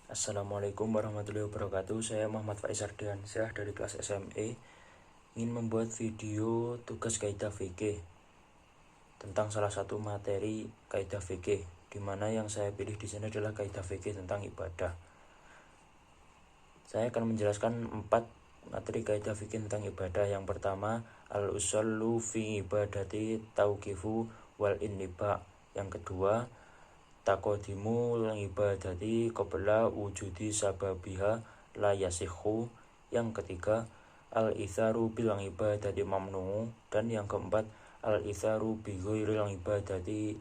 Assalamualaikum warahmatullahi wabarakatuh. Saya Muhammad Faiz Ardiansyah dari kelas SME ingin membuat video tugas kaidah fikih tentang salah satu materi kaidah fikih, di mana yang saya pilih di sini adalah kaidah fikih tentang ibadah. Saya akan menjelaskan 4 materi kaidah fikih tentang ibadah. Yang pertama, al-usullu fi ibadati tauqifu wal inniba. Yang kedua, taqadimul ibadati qabla wujudi sababiha la yasihu. Yang ketiga, al-itharu bil ibadati mamnu. Dan yang keempat, al-itharu bi ghairil ibadati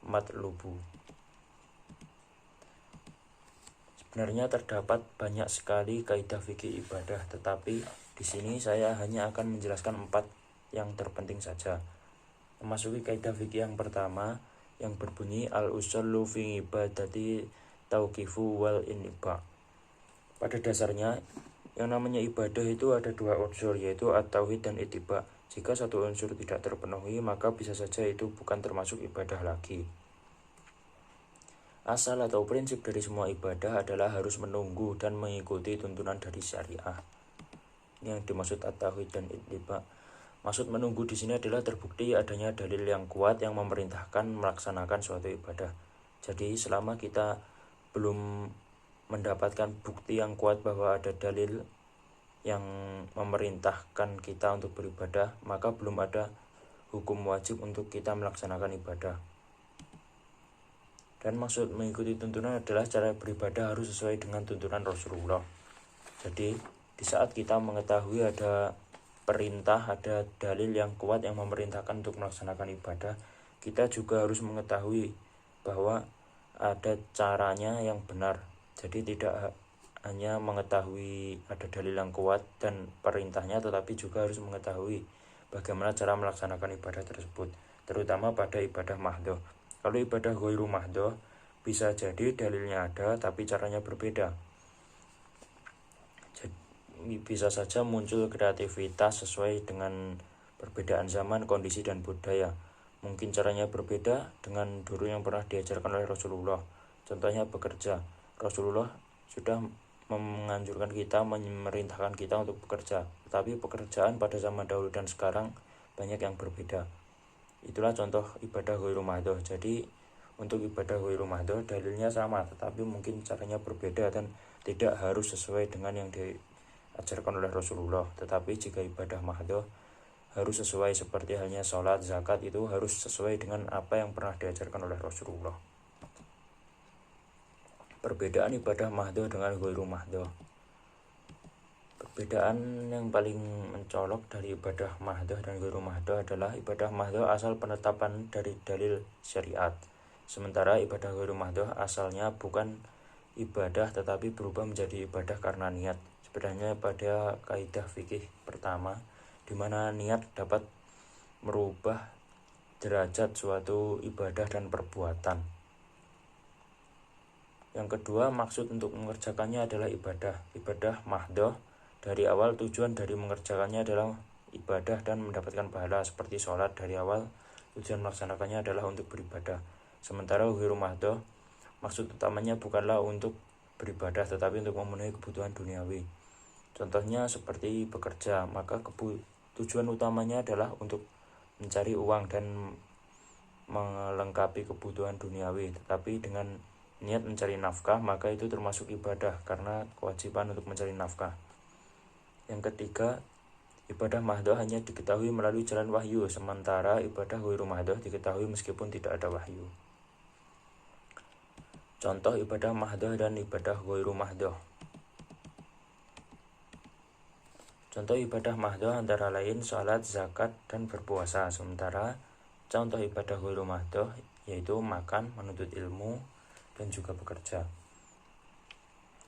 matlubu. Sebenarnya terdapat banyak sekali kaidah fikih ibadah, tetapi di sini saya hanya akan menjelaskan 4 yang terpenting saja. Memasuki kaidah fikih yang pertama, yang berbunyi al-usullu fi ibadati tauqifu wal inniba. Pada dasarnya, yang namanya ibadah itu ada 2 unsur, yaitu at-tauhid dan ittiba. Jika satu unsur tidak terpenuhi, maka bisa saja itu bukan termasuk ibadah lagi. Asal atau prinsip dari semua ibadah adalah harus menunggu dan mengikuti tuntunan dari syariah. Ini yang dimaksud at-tauhid dan ittiba. Maksud menunggu di sini adalah terbukti adanya dalil yang kuat yang memerintahkan melaksanakan suatu ibadah. Jadi selama kita belum mendapatkan bukti yang kuat bahwa ada dalil yang memerintahkan kita untuk beribadah, maka belum ada hukum wajib untuk kita melaksanakan ibadah. Dan maksud mengikuti tuntunan adalah cara beribadah harus sesuai dengan tuntunan Rasulullah. Jadi di saat kita mengetahui ada perintah, ada dalil yang kuat yang memerintahkan untuk melaksanakan ibadah, kita juga harus mengetahui bahwa ada caranya yang benar. Jadi tidak hanya mengetahui ada dalil yang kuat dan perintahnya, tetapi juga harus mengetahui bagaimana cara melaksanakan ibadah tersebut, terutama pada ibadah mahdhah. Kalau ibadah ghairu mahdhah, bisa jadi dalilnya ada tapi caranya berbeda. Bisa saja muncul kreativitas sesuai dengan perbedaan zaman, kondisi, dan budaya. Mungkin caranya berbeda dengan dulu yang pernah diajarkan oleh Rasulullah. Contohnya bekerja. Rasulullah sudah menganjurkan kita, memerintahkan kita untuk bekerja. Tetapi pekerjaan pada zaman dahulu dan sekarang banyak yang berbeda. Itulah contoh ibadah ghairu mahdhah. Jadi untuk ibadah ghairu mahdhah dalilnya sama, tetapi mungkin caranya berbeda dan tidak harus sesuai dengan yang diajarkan oleh Rasulullah. Tetapi jika ibadah mahdhah harus sesuai, seperti halnya sholat, zakat, itu harus sesuai dengan apa yang pernah diajarkan oleh Rasulullah. Perbedaan ibadah mahdhah dengan ghairu mahdhah. Perbedaan yang paling mencolok dari ibadah mahdhah dan ghairu mahdhah adalah ibadah mahdhah asal penetapan dari dalil syariat, sementara ibadah ghairu mahdhah asalnya bukan ibadah tetapi berubah menjadi ibadah karena niat. Sebenarnya pada kaidah fikih pertama, di mana niat dapat merubah derajat suatu ibadah dan perbuatan. Yang kedua, maksud untuk mengerjakannya adalah ibadah. Ibadah mahdhah dari awal tujuan dari mengerjakannya adalah ibadah dan mendapatkan pahala, seperti sholat dari awal tujuan melaksanakannya adalah untuk beribadah. Sementara ghairu mahdhah maksud utamanya bukanlah untuk beribadah tetapi untuk memenuhi kebutuhan duniawi. Contohnya seperti bekerja, maka tujuan utamanya adalah untuk mencari uang dan melengkapi kebutuhan duniawi. Tetapi dengan niat mencari nafkah, maka itu termasuk ibadah karena kewajiban untuk mencari nafkah. Yang ketiga, ibadah mahdhah hanya diketahui melalui jalan wahyu, sementara ibadah ghairu mahdhah diketahui meskipun tidak ada wahyu. Contoh ibadah mahdhah dan ibadah ghairu mahdhah. Contoh ibadah mahdhah antara lain sholat, zakat, dan berpuasa. Sementara contoh ibadah ghairu mahdhah yaitu makan, menuntut ilmu, dan juga bekerja.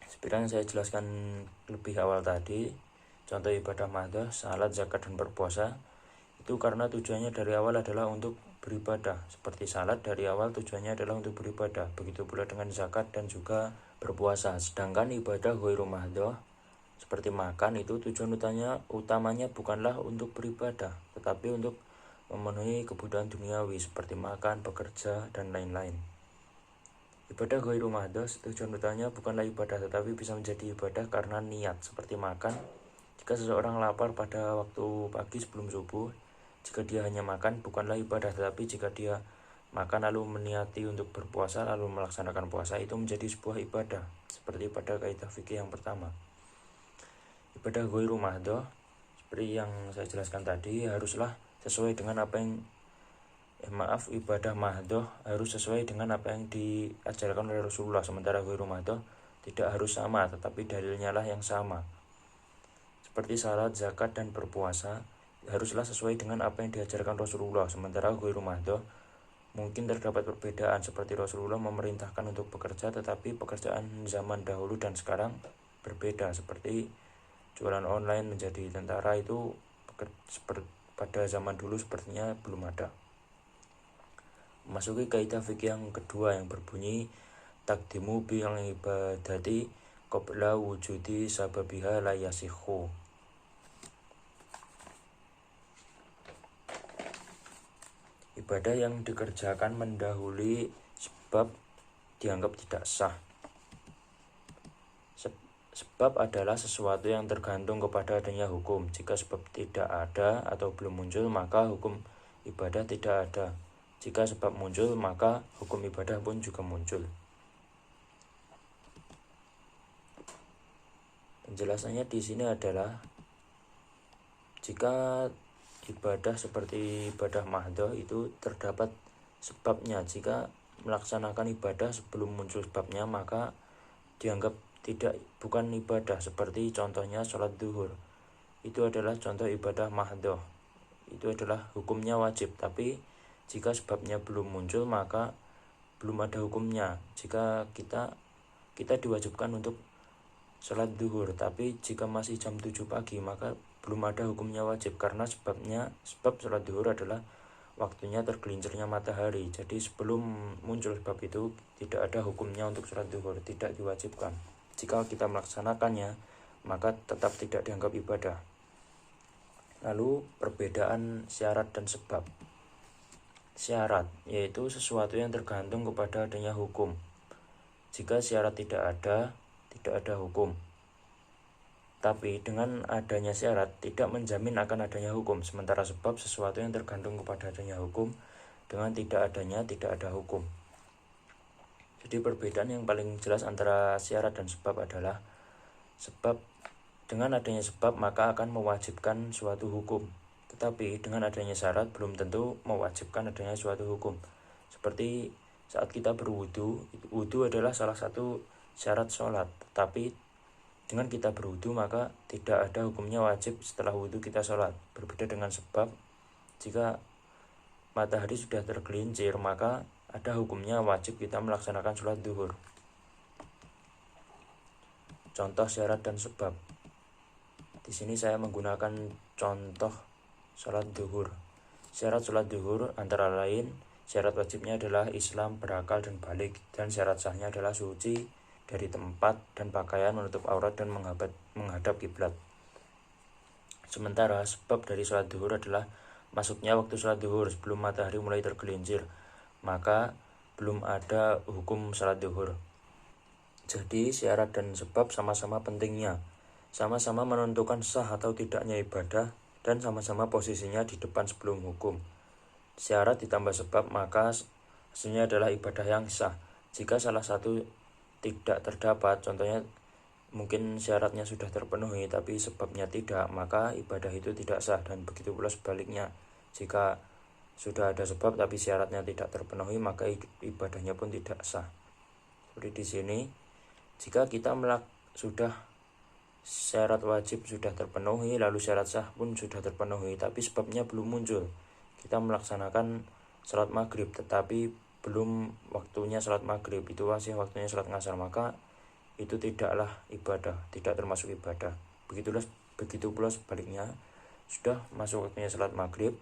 Seperti yang saya jelaskan lebih awal tadi, contoh ibadah mahdhah, salat, zakat, dan berpuasa itu karena tujuannya dari awal adalah untuk beribadah. Seperti salat dari awal tujuannya adalah untuk beribadah. Begitu pula dengan zakat dan juga berpuasa. Sedangkan ibadah ghairu mahdhah seperti makan itu tujuan utamanya bukanlah untuk beribadah, tetapi untuk memenuhi kebutuhan duniawi seperti makan, bekerja, dan lain-lain. Ibadah ghairu mahdoh tujuan utamanya bukanlah ibadah tetapi bisa menjadi ibadah karena niat, seperti makan. Jika seseorang lapar pada waktu pagi sebelum subuh, jika dia hanya makan bukanlah ibadah, tetapi jika dia makan lalu meniati untuk berpuasa lalu melaksanakan puasa, itu menjadi sebuah ibadah, seperti pada kaidah fikih yang pertama. Ibadah ghairu mahdoh seperti yang saya jelaskan tadi haruslah sesuai dengan apa yang ibadah mahdoh harus sesuai dengan apa yang diajarkan oleh Rasulullah, sementara ghairu mahdoh tidak harus sama tetapi dalilnya lah yang sama. Seperti salat, zakat, dan berpuasa haruslah sesuai dengan apa yang diajarkan Rasulullah, sementara ghairu mahdoh mungkin terdapat perbedaan, seperti Rasulullah memerintahkan untuk bekerja tetapi pekerjaan zaman dahulu dan sekarang berbeda, seperti jualan online menjadi tentara itu pada zaman dulu sepertinya belum ada. Masuki kaidah fikih yang kedua yang berbunyi takdimu bil ibadati qabla wujudi sababiha la yasihhu. Ibadah yang dikerjakan mendahului sebab dianggap tidak sah. Sebab adalah sesuatu yang tergantung kepada adanya hukum. Jika sebab tidak ada atau belum muncul, maka hukum ibadah tidak ada. Jika sebab muncul, maka hukum ibadah pun juga muncul. Penjelasannya di sini adalah jika ibadah seperti ibadah mahdoh itu terdapat sebabnya. Jika melaksanakan ibadah sebelum muncul sebabnya, maka dianggap bukan ibadah, seperti contohnya sholat duhur. Itu adalah contoh ibadah mahdoh, itu adalah hukumnya wajib, tapi jika sebabnya belum muncul maka belum ada hukumnya. Jika kita diwajibkan untuk sholat duhur, tapi jika masih jam 7 pagi maka belum ada hukumnya wajib, karena sebab sholat duhur adalah waktunya tergelincirnya matahari. Jadi sebelum muncul sebab itu tidak ada hukumnya untuk sholat duhur, tidak diwajibkan. Jika kita melaksanakannya maka tetap tidak dianggap ibadah. Lalu perbedaan syarat dan sebab. Syarat yaitu sesuatu yang tergantung kepada adanya hukum. Jika syarat tidak ada hukum. Tapi dengan adanya syarat tidak menjamin akan adanya hukum, sementara sebab sesuatu yang tergantung kepada adanya hukum, dengan tidak ada hukum. Jadi perbedaan yang paling jelas antara syarat dan sebab adalah sebab dengan adanya sebab maka akan mewajibkan suatu hukum, tetapi dengan adanya syarat belum tentu mewajibkan adanya suatu hukum. Seperti saat kita berwudu, wudu adalah salah satu syarat sholat, tetapi dengan kita berwudu maka tidak ada hukumnya wajib setelah wudu kita sholat. Berbeda dengan sebab, jika matahari sudah tergelincir maka ada hukumnya wajib kita melaksanakan sholat duhur. Contoh syarat dan sebab. Di sini saya menggunakan contoh sholat duhur. Syarat sholat duhur antara lain, syarat wajibnya adalah Islam, berakal dan balik, dan syarat sahnya adalah suci dari tempat dan pakaian, menutup aurat dan menghadap kiblat. Sementara sebab dari sholat duhur adalah masuknya waktu sholat duhur sebelum matahari mulai tergelincir, maka belum ada hukum sholat duhur. Jadi syarat dan sebab sama-sama pentingnya, sama-sama menentukan sah atau tidaknya ibadah, dan sama-sama posisinya di depan sebelum hukum. Syarat ditambah sebab maka hasilnya adalah ibadah yang sah. Jika salah satu tidak terdapat, contohnya mungkin syaratnya sudah terpenuhi tapi sebabnya tidak, maka ibadah itu tidak sah. Dan begitu pula sebaliknya, jika sudah ada sebab tapi syaratnya tidak terpenuhi, maka ibadahnya pun tidak sah. Seperti di sini, jika kita sudah syarat wajib sudah terpenuhi, lalu syarat sah pun sudah terpenuhi, tapi sebabnya belum muncul, kita melaksanakan sholat maghrib tetapi belum waktunya sholat maghrib, itu masih waktunya sholat ngasar, maka itu tidaklah ibadah, tidak termasuk ibadah. Begitu pula sebaliknya, sudah masuk waktunya sholat maghrib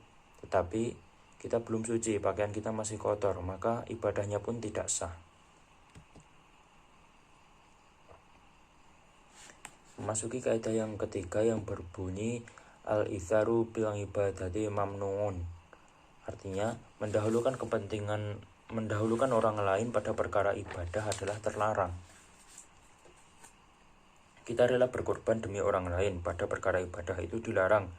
tetapi kita belum suci, pakaian kita masih kotor, maka ibadahnya pun tidak sah. Memasuki kaidah yang ketiga yang berbunyi al-itharu bil ibadati mamnuun. Artinya mendahulukan kepentingan mendahulukan orang lain pada perkara ibadah adalah terlarang. Kita rela berkorban demi orang lain pada perkara ibadah itu dilarang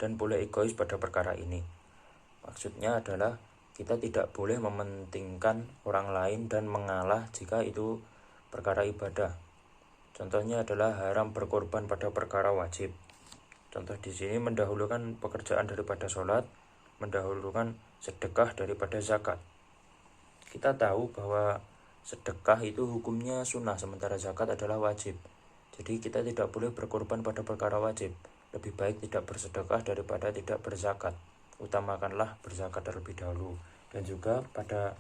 dan boleh egois pada perkara ini. Maksudnya adalah kita tidak boleh mementingkan orang lain dan mengalah jika itu perkara ibadah. Contohnya adalah haram berkorban pada perkara wajib. Contoh di sini mendahulukan pekerjaan daripada sholat, mendahulukan sedekah daripada zakat. Kita tahu bahwa sedekah itu hukumnya sunnah, sementara zakat adalah wajib. Jadi kita tidak boleh berkorban pada perkara wajib. Lebih baik tidak bersedekah daripada tidak berzakat. Utamakanlah berzakat terlebih dahulu. Dan juga pada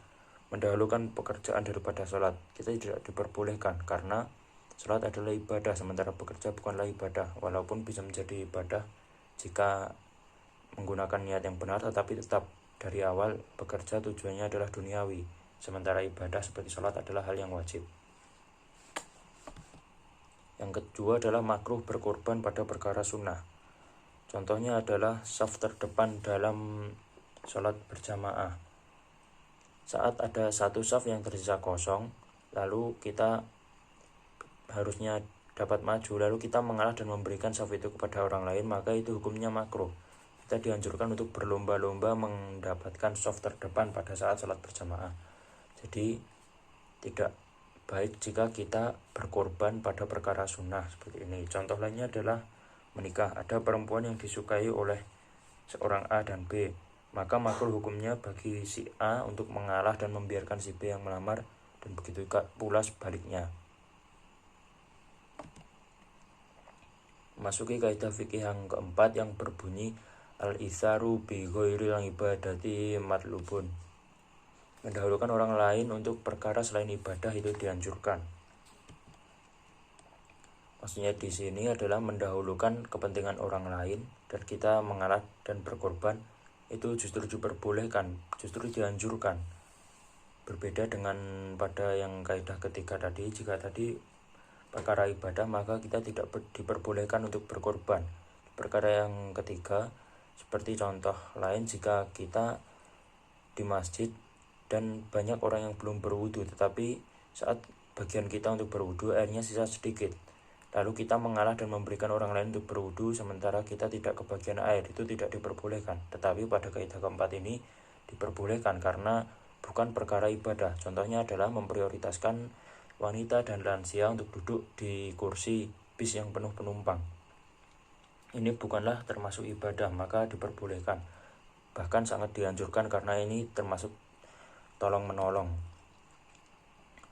mendahulukan pekerjaan daripada sholat, kita tidak diperbolehkan karena sholat adalah ibadah, sementara bekerja bukanlah ibadah. Walaupun bisa menjadi ibadah jika menggunakan niat yang benar, tetapi tetap dari awal bekerja tujuannya adalah duniawi, sementara ibadah seperti sholat adalah hal yang wajib. Yang kedua adalah makruh berkorban pada perkara sunnah. Contohnya adalah saf terdepan dalam sholat berjamaah. Saat ada satu saf yang tersisa kosong, lalu kita harusnya dapat maju, lalu kita mengalah dan memberikan saf itu kepada orang lain, maka itu hukumnya makruh. Kita dianjurkan untuk berlomba-lomba mendapatkan saf terdepan pada saat sholat berjamaah. Jadi tidak baik jika kita berkorban pada perkara sunnah seperti ini. Contoh lainnya adalah menikah. Ada perempuan yang disukai oleh seorang A dan B, maka makruh hukumnya bagi si A untuk mengalah dan membiarkan si B yang melamar, dan begitu pula sebaliknya. Masuki kaidah fikih yang keempat yang berbunyi al-itharu bi ghairil ibadati matlubun. Mendahulukan orang lain untuk perkara selain ibadah itu dianjurkan. Maksudnya di sini adalah mendahulukan kepentingan orang lain dan kita mengalah dan berkorban itu justru diperbolehkan, justru dianjurkan. Berbeda dengan pada yang kaidah ketiga tadi, jika tadi perkara ibadah maka kita tidak diperbolehkan untuk berkorban. Perkara yang ketiga seperti contoh lain, jika kita di masjid dan banyak orang yang belum berwudu, tetapi saat bagian kita untuk berwudu airnya sisa sedikit, lalu kita mengalah dan memberikan orang lain untuk berwudu sementara kita tidak kebagian air, itu tidak diperbolehkan. Tetapi pada kaidah keempat ini diperbolehkan karena bukan perkara ibadah. Contohnya adalah memprioritaskan wanita dan lansia untuk duduk di kursi bis yang penuh penumpang. Ini bukanlah termasuk ibadah, maka diperbolehkan. Bahkan sangat dianjurkan karena ini termasuk tolong menolong.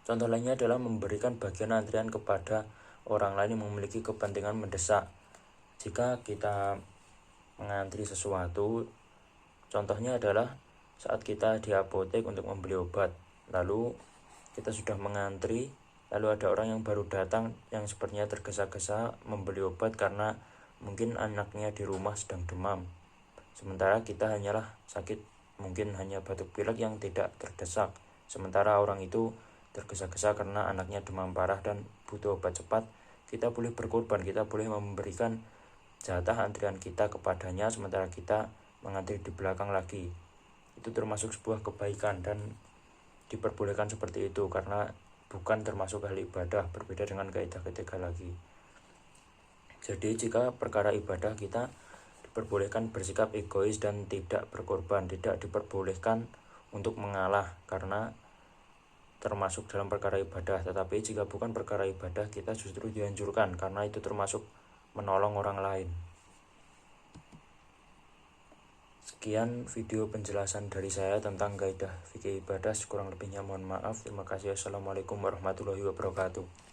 Contoh lainnya adalah memberikan bagian antrian kepada orang lain yang memiliki kepentingan mendesak. Jika kita mengantri sesuatu, contohnya adalah saat kita di apotek untuk membeli obat, lalu kita sudah mengantri, lalu ada orang yang baru datang yang sepertinya tergesa-gesa membeli obat karena mungkin anaknya di rumah sedang demam, sementara kita hanyalah sakit, mungkin hanya batuk pilek yang tidak terdesak, sementara orang itu tergesa-gesa karena anaknya demam parah dan butuh obat cepat. Kita boleh berkorban, kita boleh memberikan jatah antrian kita kepadanya sementara kita mengantri di belakang lagi. Itu termasuk sebuah kebaikan dan diperbolehkan seperti itu karena bukan termasuk hal ibadah, berbeda dengan kaidah ketiga lagi. Jadi jika perkara ibadah kita diperbolehkan bersikap egois dan tidak berkorban, tidak diperbolehkan untuk mengalah karena termasuk dalam perkara ibadah. Tetapi jika bukan perkara ibadah, kita justru dianjurkan karena itu termasuk menolong orang lain. Sekian video penjelasan dari saya tentang kaidah fikih ibadah, kurang lebihnya mohon maaf. Terima kasih. Assalamualaikum warahmatullahi wabarakatuh.